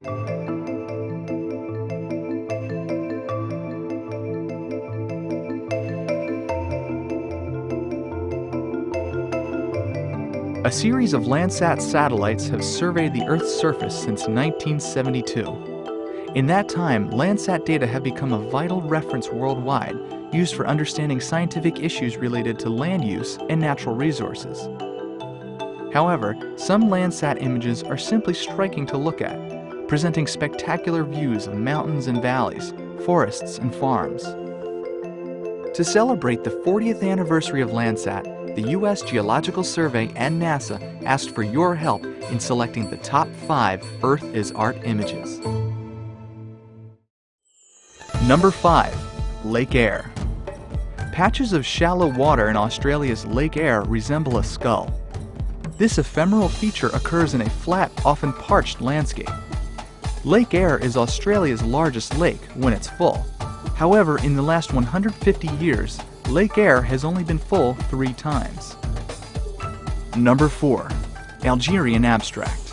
A series of Landsat satellites have surveyed the Earth's surface since 1972. In that time, Landsat data have become a vital reference worldwide, used for understanding scientific issues related to land use and natural resources. However, some Landsat images are simply striking to look at, presenting spectacular views of mountains and valleys, forests and farms. To celebrate the 40th anniversary of Landsat, the U.S. Geological Survey and NASA asked for your help in selecting the top 5 Earth is Art images. Number 5. Lake Eyre. Patches of shallow water in Australia's Lake Eyre resemble a skull. This ephemeral feature occurs in a flat, often parched landscape. Lake Eyre is Australia's largest lake when it's full. However, in the last 150 years, Lake Eyre has only been full 3 times. Number 4. Algerian Abstract.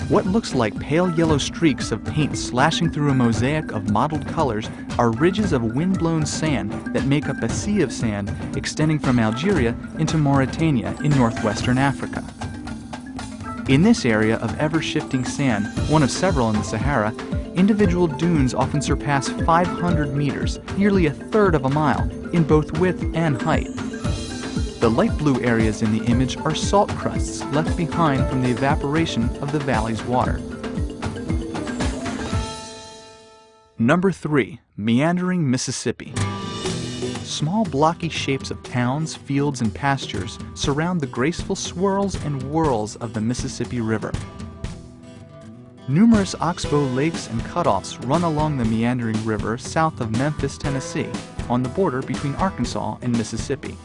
What looks like pale yellow streaks of paint slashing through a mosaic of mottled colors are ridges of wind-blown sand that make up a sea of sand extending from Algeria into Mauritania in northwestern Africa. In this area of ever-shifting sand, one of several in the Sahara, individual dunes often surpass 500 meters, nearly a third of a mile, in both width and height. The light blue areas in the image are salt crusts left behind from the evaporation of the valley's water. Number 3. Meandering Mississippi. Small blocky shapes of towns, fields, and pastures surround the graceful swirls and whirls of the Mississippi River. Numerous oxbow lakes and cutoffs run along the meandering river south of Memphis, Tennessee, on the border between Arkansas and Mississippi.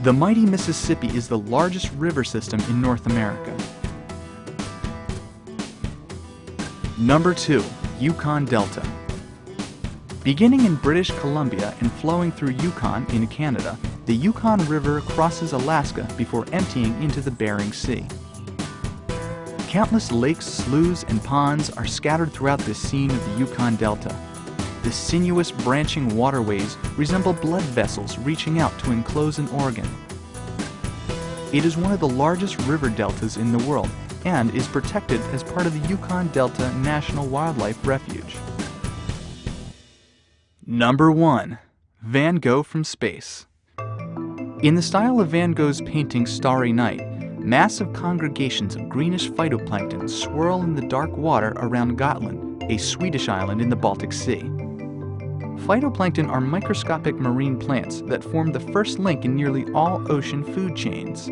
The mighty Mississippi is the largest river system in North America. Number 2. Yukon Delta. Beginning in British Columbia and flowing through Yukon in Canada, the Yukon River crosses Alaska before emptying into the Bering Sea. Countless lakes, sloughs, and ponds are scattered throughout this scene of the Yukon Delta. The sinuous branching waterways resemble blood vessels reaching out to enclose an organ. It is one of the largest river deltas in the world and is protected as part of the Yukon Delta National Wildlife Refuge. Number 1. Van Gogh from Space. In the style of Van Gogh's painting Starry Night, massive congregations of greenish phytoplankton swirl in the dark water around Gotland, a Swedish island in the Baltic Sea. Phytoplankton are microscopic marine plants that form the first link in nearly all ocean food chains.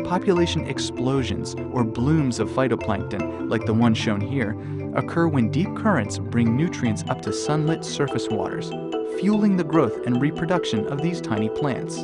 Population explosions, or blooms of phytoplankton, like the one shown here, occur when deep currents bring nutrients up to sunlit surface waters, fueling the growth and reproduction of these tiny plants.